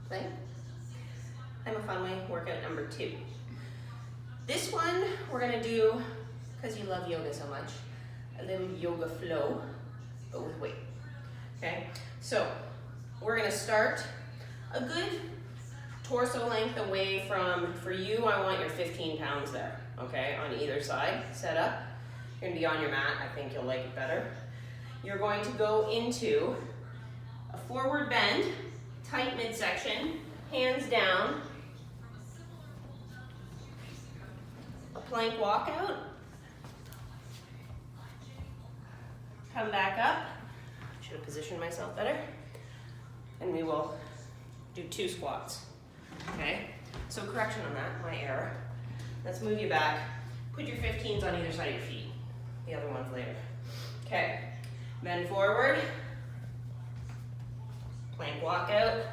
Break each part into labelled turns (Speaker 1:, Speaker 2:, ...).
Speaker 1: Plank. Time of fun way, workout number 2. This one we're gonna do, because you love yoga so much, a little yoga flow, but with weight. Okay, so we're gonna start a good torso length away from, for you, I want your 15 pounds there, okay, on either side, set up. You're gonna be on your mat, I think you'll like it better. You're going to go into a forward bend, tight midsection, hands down, a plank walkout, come back up, should have positioned myself better, and we will do 2 squats, okay? So correction on that, my error. Let's move you back, put your 15s on either side of your feet, the other ones later. Okay, bend forward, plank walkout,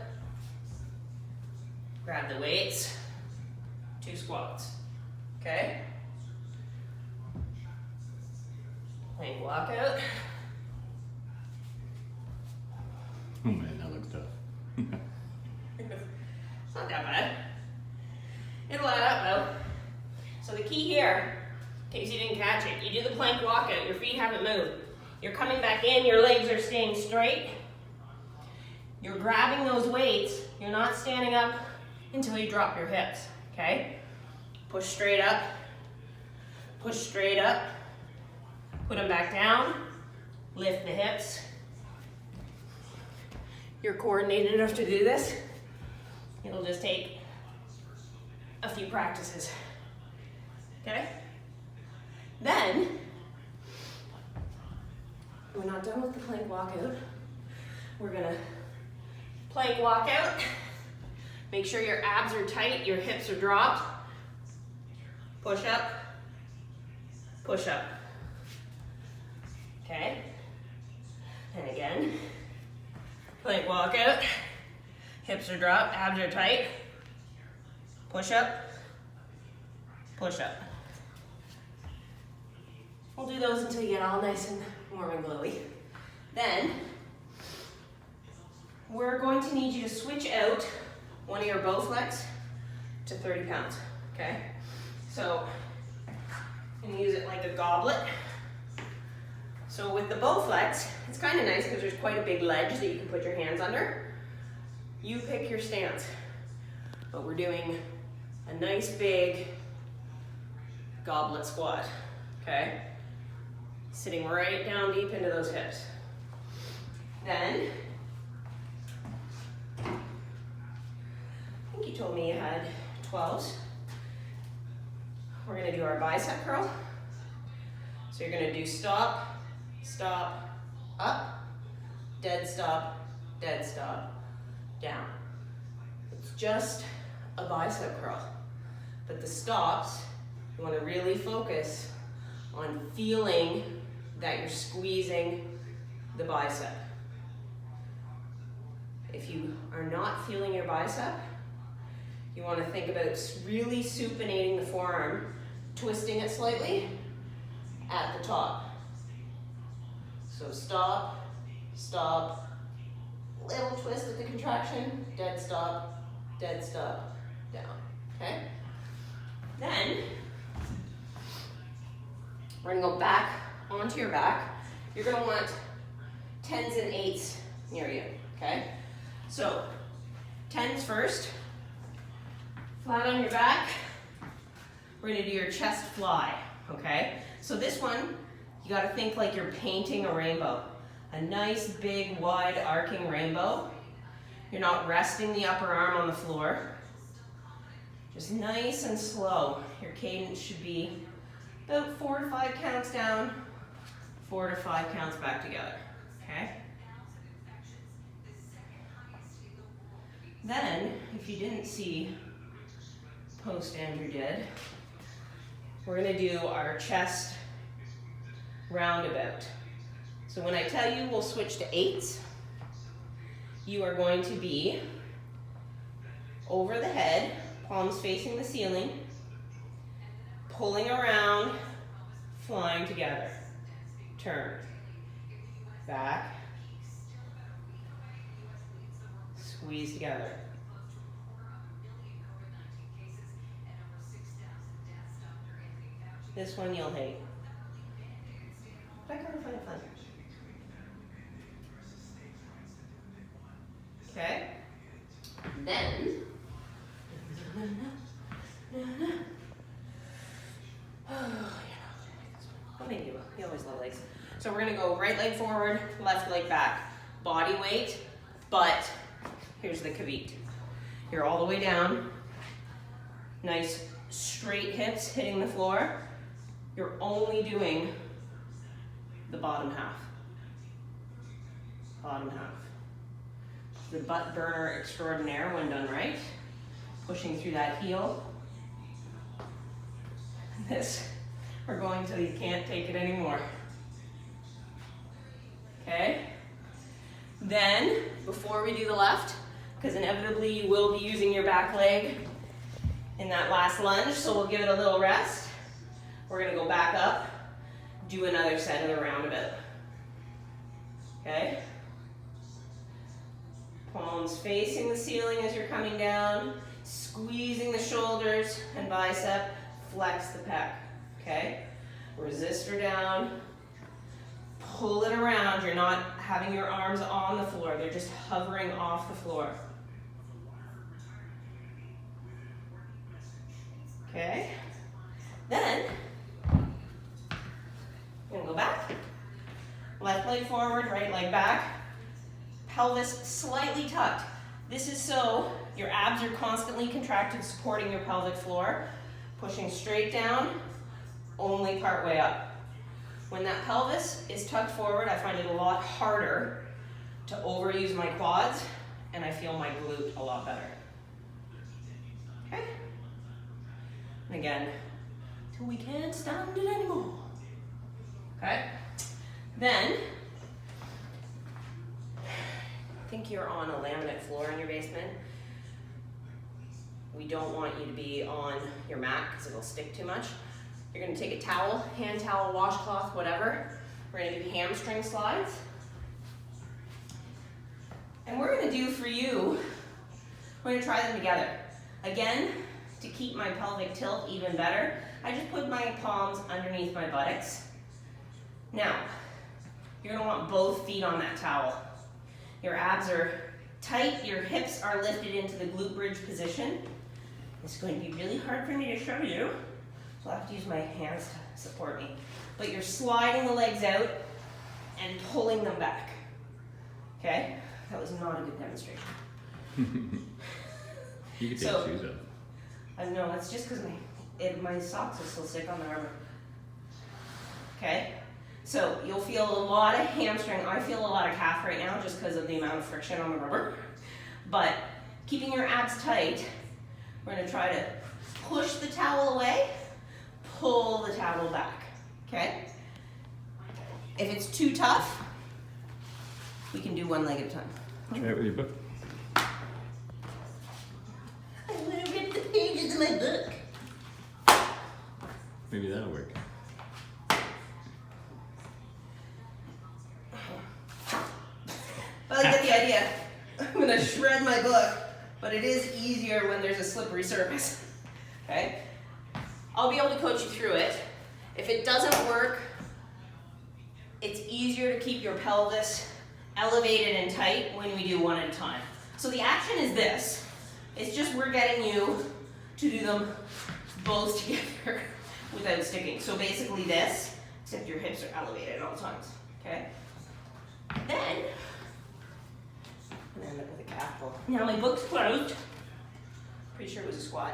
Speaker 1: grab the weights, 2 squats, okay? Plank walkout.
Speaker 2: Oh man, that looks tough.
Speaker 1: It's not that bad. It'll add up though. So the key here, in case you didn't catch it, you do the plank walkout, your feet haven't moved. You're coming back in, your legs are staying straight. You're grabbing those weights, you're not standing up until you drop your hips, okay? Push straight up, put them back down, lift the hips. You're coordinated enough to do this. It'll just take a few practices, okay? Then, we're not done with the plank walkout. We're gonna plank walkout. Make sure your abs are tight, your hips are dropped. Push up, push up. Okay? And again, plank walkout. Hips are dropped, abs are tight. Push up, push up. We'll do those until you get all nice and warm and glowy. Then, we're going to need you to switch out one of your Bowflex to 30 pounds, okay? So, you can use it like a goblet. So with the Bowflex, it's kind of nice because there's quite a big ledge that you can put your hands under. You pick your stance, but we're doing a nice big goblet squat, okay? Sitting right down deep into those hips. Then, I think you told me you had 12s. We're gonna do our bicep curl. So you're gonna do stop, stop, up, dead stop, down. It's just a bicep curl. But the stops, you wanna really focus on feeling that you're squeezing the bicep. If you are not feeling your bicep, you want to think about really supinating the forearm, twisting it slightly at the top. So stop, stop, little twist at the contraction, dead stop, down, okay? Then, we're gonna go back onto your back. You're gonna want 10s and 8s near you, okay? So, 10s first, flat on your back. We're gonna do your chest fly, okay? So this one, you gotta think like you're painting a rainbow. A nice, big, wide, arcing rainbow. You're not resting the upper arm on the floor. Just nice and slow. Your cadence should be about 4 to 5 counts down, 4 to 5 counts back together, okay? Then, if you didn't see post Andrew did, we're gonna do our chest roundabout. So when I tell you we'll switch to 8s, you are going to be over the head, palms facing the ceiling, pulling around, flying together. Turn, back, squeeze together. This one you'll hate. But I kind of find it fun. Okay. Then, what make you? You always love legs. So we're gonna go right leg forward, left leg back. Body weight, but here's the caveat. You're all the way down. Nice straight hips hitting the floor. You're only doing the bottom half. Bottom half. The butt burner extraordinaire when done right. Pushing through that heel. This, we're going till you can't take it anymore. Okay? Then, before we do the left, because inevitably you will be using your back leg in that last lunge, so we'll give it a little rest. We're gonna go back up, do another set of the roundabout. Okay? Palms facing the ceiling as you're coming down, squeezing the shoulders and bicep, flex the pec. Okay? Resistor down, pull it around. You're not having your arms on the floor, they're just hovering off the floor. Okay? Then, we're gonna go back. Left leg forward, right leg back. Pelvis slightly tucked. This is so your abs are constantly contracted, supporting your pelvic floor. Pushing straight down, only part way up. When that pelvis is tucked forward, I find it a lot harder to overuse my quads, and I feel my glute a lot better. Okay? And again, till we can't stand it anymore. Okay? Then, I think you're on a laminate floor in your basement. We don't want you to be on your mat because it'll stick too much. You're gonna take a towel, hand towel, washcloth, whatever. We're gonna do hamstring slides. And we're gonna do for you, we're gonna try them together. Again, to keep my pelvic tilt even better, I just put my palms underneath my buttocks. Now, you're gonna want both feet on that towel. Your abs are tight, your hips are lifted into the glute bridge position. It's going to be really hard for me to show you, so I'll have to use my hands to support me. But you're sliding the legs out and pulling them back. Okay? That was not a good demonstration.
Speaker 2: You can take
Speaker 1: So,
Speaker 2: shoes off.
Speaker 1: I know, that's just because my socks are still sick on the rubber. Okay? So you'll feel a lot of hamstring. I feel a lot of calf right now just because of the amount of friction on the rubber. But keeping your abs tight, we're going to try to push the towel away, pull the towel back. Okay? If it's too tough, we can do one leg at a time.
Speaker 2: Try it with your book.
Speaker 1: I'm going to rip the pages of my book.
Speaker 2: Maybe that'll work.
Speaker 1: But I get the idea. I'm going to shred my book, but it is easier when there's a slippery surface. Okay? I'll be able to coach you through it. If it doesn't work, it's easier to keep your pelvis elevated and tight when we do one at a time. So the action is this. It's just we're getting you to do them both together without sticking. So basically this, except your hips are elevated at all times. Okay? Then, I'm gonna end up with a calf pull. Now my book's closed. Pretty sure it was a squat.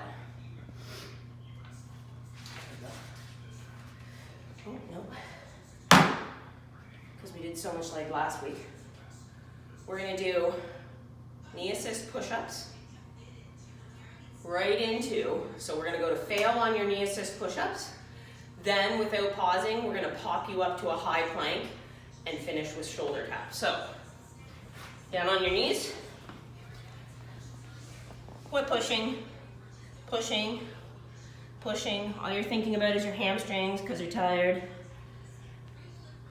Speaker 1: Oh, no. Because we did so much like last week. We're gonna do knee assist push-ups right into, so we're gonna go to fail on your knee assist push-ups. Then without pausing, we're gonna pop you up to a high plank and finish with shoulder taps. So, down on your knees. Quit pushing, pushing, pushing. All you're thinking about is your hamstrings because you're tired.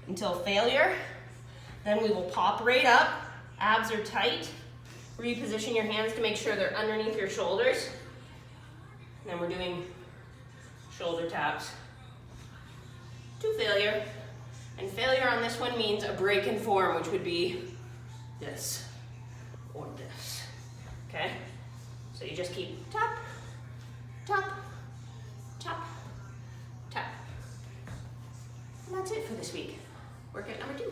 Speaker 1: Until failure. Then we will pop right up. Abs are tight. Reposition your hands to make sure they're underneath your shoulders. And then we're doing shoulder taps to failure. And failure on this one means a break in form, which would be this or this, okay? So you just keep tap, tap, tap, tap. And that's it for this week. Workout number 2.